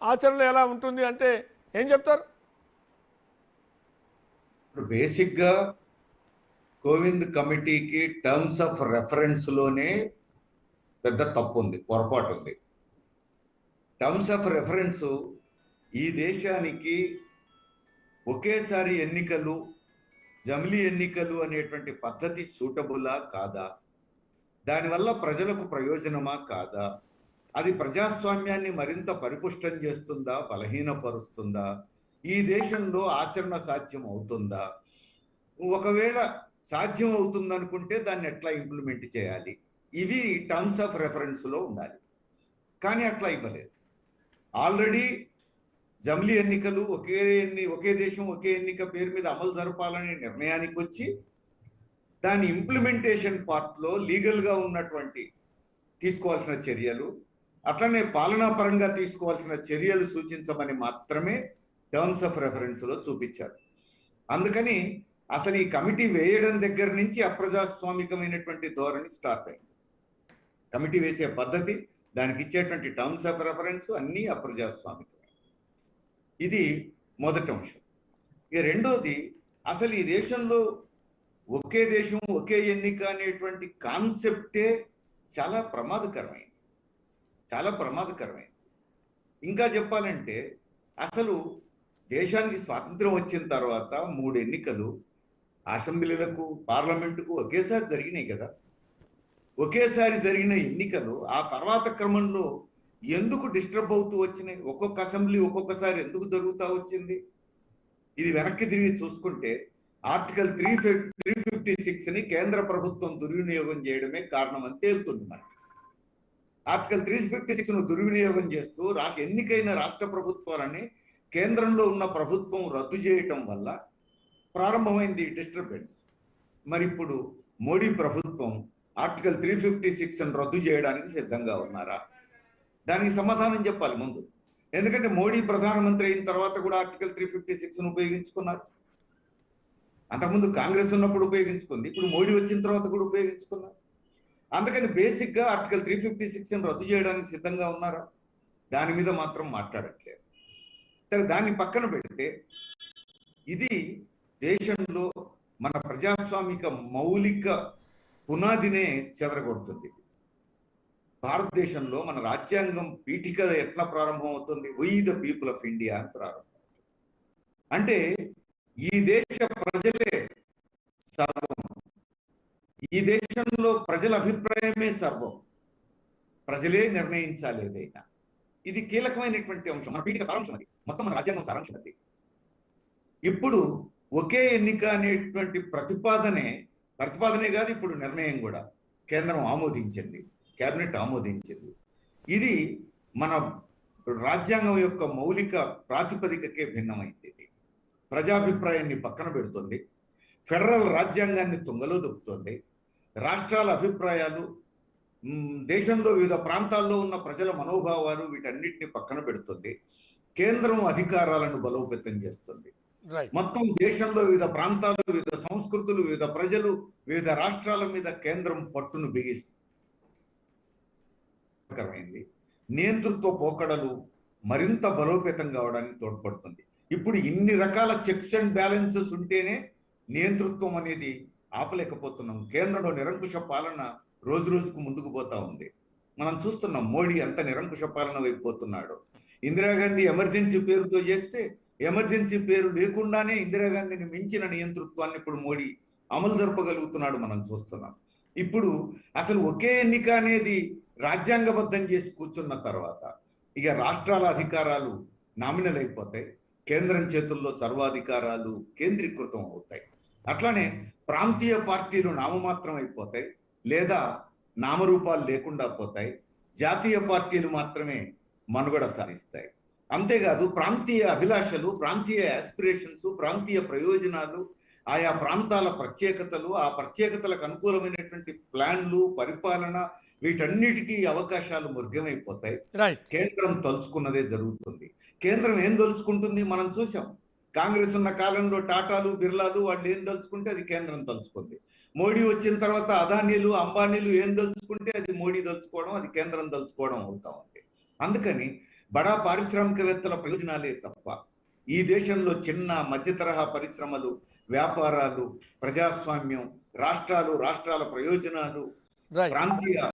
ఆచరణలో ఎలా ఉంటుంది అంటే ఏం చెప్తారు? ఇప్పుడు బేసిక్గా కోవింద్ కమిటీకి టర్మ్స్ ఆఫ్ రెఫరెన్స్లోనే పెద్ద తప్పు ఉంది, పొరపాటు ఉంది. టర్మ్స్ ఆఫ్ రెఫరెన్స్ ఈ దేశానికి ఒకేసారి ఎన్నికలు, జమిలీ ఎన్నికలు అనేటువంటి పద్ధతి సూటబులా కాదా, దానివల్ల ప్రజలకు ప్రయోజనమా కాదా, అది ప్రజాస్వామ్యాన్ని మరింత పరిపుష్టం చేస్తుందా, బలహీనపరుస్తుందా, ఈ దేశంలో ఆచరణ సాధ్యం అవుతుందా, ఒకవేళ సాధ్యం అవుతుందనుకుంటే దాన్ని ఎట్లా ఇంప్లిమెంట్ చేయాలి, ఇవి టర్మ్స్ ఆఫ్ రెఫరెన్స్లో ఉండాలి. కానీ అట్లా ఇవ్వలేదు. ఆల్రెడీ జమిలీ ఎన్నికలు ఒకే దేశం ఒకే ఎన్నిక పేరు మీద అమలు జరపాలనే నిర్ణయానికి వచ్చి దాని ఇంప్లిమెంటేషన్ పార్ట్లో లీగల్గా ఉన్నటువంటి తీసుకోవాల్సిన చర్యలు, అట్లనే పాలనాపరంగా తీసుకోవాల్సిన చర్యలు సూచించమని మాత్రమే టర్మ్స్ ఆఫ్ రెఫరెన్స్లో చూపించారు. అందుకని అసలు ఈ కమిటీ వేయడం దగ్గర నుంచి అప్రజాస్వామికమైనటువంటి ధోరణి స్టార్ట్ అయింది. కమిటీ వేసే పద్ధతి, దానికి ఇచ్చేటువంటి టర్మ్స్ ఆఫ్ రెఫరెన్స్ అన్నీ అప్రజాస్వామికమే. ఇది మొదటి అంశం. ఇక రెండోది, అసలు ఈ దేశంలో ఒకే దేశం ఒకే ఎన్నిక అనేటువంటి కాన్సెప్టే చాలా ప్రమాదకరమైంది, చాలా ప్రమాదకరమైంది. ఇంకా చెప్పాలంటే అసలు దేశానికి స్వాతంత్రం వచ్చిన తర్వాత 3 ఎన్నికలు అసెంబ్లీలకు, పార్లమెంటుకు ఒకేసారి జరిగినాయి కదా. ఒకేసారి జరిగిన ఎన్నికలు ఆ తర్వాత క్రమంలో ఎందుకు డిస్టర్బ్ అవుతూ వచ్చినాయి? ఒక్కొక్క అసెంబ్లీ ఒక్కొక్కసారి ఎందుకు జరుగుతూ వచ్చింది? ఇది వెనక్కి తిరిగి చూసుకుంటే ఆర్టికల్ 356ని కేంద్ర ప్రభుత్వం దుర్వినియోగం చేయడమే కారణం అని తేలుతుంది మనకి. ఆర్టికల్ 356ను దుర్వినియోగం చేస్తూ ఎన్నికైన రాష్ట్ర ప్రభుత్వాలని కేంద్రంలో ఉన్న ప్రభుత్వం రద్దు చేయటం వల్ల ప్రారంభమైంది డిస్టర్బెన్స్. మరి ఇప్పుడు మోడీ ప్రభుత్వం ఆర్టికల్ 356ను రద్దు చేయడానికి సిద్ధంగా ఉన్నారా? దానికి సమాధానం చెప్పాలి ముందు. ఎందుకంటే మోడీ ప్రధానమంత్రి అయిన తర్వాత కూడా ఆర్టికల్ 356ను ఉపయోగించుకున్నారు. అంతకుముందు కాంగ్రెస్ ఉన్నప్పుడు ఉపయోగించుకుంది, ఇప్పుడు మోడీ వచ్చిన తర్వాత కూడా ఉపయోగించుకున్నారు. అందుకని బేసిక్గా ఆర్టికల్ 356ను రద్దు చేయడానికి సిద్ధంగా ఉన్నారా? దాని మీద మాత్రం మాట్లాడట్లేదు. సరే, దాన్ని పక్కన పెడితే ఇది దేశంలో మన ప్రజాస్వామిక మౌలిక పునాదినే చెదరగొడుతుంది. భారతదేశంలో మన రాజ్యాంగం పీఠిక ఎట్లా ప్రారంభం అవుతుంది? We the people of India అని ప్రారంభం. అంటే ఈ దేశ ప్రజలే సర్వం, ఈ దేశంలో ప్రజల అభిప్రాయమే సర్వం, ప్రజలే నిర్ణయించాలి ఏదైనా. ఇది కీలకమైనటువంటి అంశం, మన పీఠిక సారాంశం అది, మొత్తం మన రాజ్యాంగం సారాంశం అది. ఇప్పుడు ఒకే ఎన్నిక అనేటువంటి ప్రతిపాదనే కాదు, ఇప్పుడు నిర్ణయం కూడా కేంద్రం ఆమోదించింది, కేబినెట్ ఆమోదించింది. ఇది మన రాజ్యాంగం యొక్క మౌలిక ప్రాతిపదికకే భిన్నమైంది. ఇది ప్రజాభిప్రాయాన్ని పక్కన పెడుతుంది, ఫెడరల్ రాజ్యాంగాన్ని తుంగలో దొక్కుతుంది, రాష్ట్రాల అభిప్రాయాలు, దేశంలో వివిధ ప్రాంతాల్లో ఉన్న ప్రజల మనోభావాలు, వీటన్నిటిని పక్కన పెడుతుంది, కేంద్రం అధికారాలను బలోపేతం చేస్తుంది. మొత్తం దేశంలో వివిధ ప్రాంతాలు, వివిధ సంస్కృతులు, వివిధ ప్రజలు, వివిధ రాష్ట్రాల మీద కేంద్రం పట్టును బిగిస్తుంది. నియంతృత్వ పోకడలు మరింత బలోపేతం కావడానికి తోడ్పడుతుంది. ఇప్పుడు ఇన్ని రకాల చెక్స్ అండ్ బ్యాలెన్సెస్ ఉంటేనే నియంతృత్వం అనేది ఆపలేకపోతున్నాం. కేంద్రంలో నిరంకుశ పాలన రోజు రోజుకు ముందుకు పోతా ఉంది. మనం చూస్తున్నాం మోడీ ఎంత నిరంకుశ పాలన వైపోతున్నాడో. ఇందిరాగాంధీ ఎమర్జెన్సీ పేరుతో చేస్తే, ఎమర్జెన్సీ పేరు లేకుండానే ఇందిరాగాంధీని మించిన నియంతృత్వాన్ని ఇప్పుడు మోడీ అమలు జరపగలుగుతున్నాడు, మనం చూస్తున్నాం. ఇప్పుడు అసలు ఒకే ఎన్నిక అనేది రాజ్యాంగబద్ధం చేసి కూర్చున్న తర్వాత ఇక రాష్ట్రాల అధికారాలు నామినల్ అయిపోతాయి, కేంద్రం చేతుల్లో సర్వాధికారాలు కేంద్రీకృతం అవుతాయి. అట్లానే ప్రాంతీయ పార్టీలు నామమాత్రం అయిపోతాయి, లేదా నామరూపాలు లేకుండా పోతాయి. జాతీయ పార్టీలు మాత్రమే మనుగడ సాధిస్తాయి. అంతేకాదు ప్రాంతీయ అభిలాషలు, ప్రాంతీయ ఆస్పిరేషన్స్, ప్రాంతీయ ప్రయోజనాలు, ఆయా ప్రాంతాల ప్రత్యేకతలు, ఆ ప్రత్యేకతలకు అనుకూలమైనటువంటి ప్లాన్లు, పరిపాలన, వీటన్నిటికీ అవకాశాలు మృగ్యమైపోతాయి. కేంద్రం తలుచుకున్నదే జరుగుతుంది. కేంద్రం ఏం తలుచుకుంటుంది మనం చూసాం. కాంగ్రెస్ ఉన్న కాలంలో టాటాలు, బిర్లాలు వాళ్ళు ఏం తలుచుకుంటే అది కేంద్రం తలుచుకుంది. మోడీ వచ్చిన తర్వాత అదానీలు, అంబానీలు ఏం తలుచుకుంటే అది మోడీ తలుచుకోవడం, అది కేంద్రం తలుచుకోవడం అవుతా ఉంది. అందుకని బడా పారిశ్రామికవేత్తల ప్రయోజనాలే తప్ప ఈ దేశంలో చిన్న మధ్య తరహా పరిశ్రమలు, వ్యాపారాలు, ప్రజాస్వామ్యం, రాష్ట్రాల ప్రయోజనాలు, రైట్. ప్రాంతీయ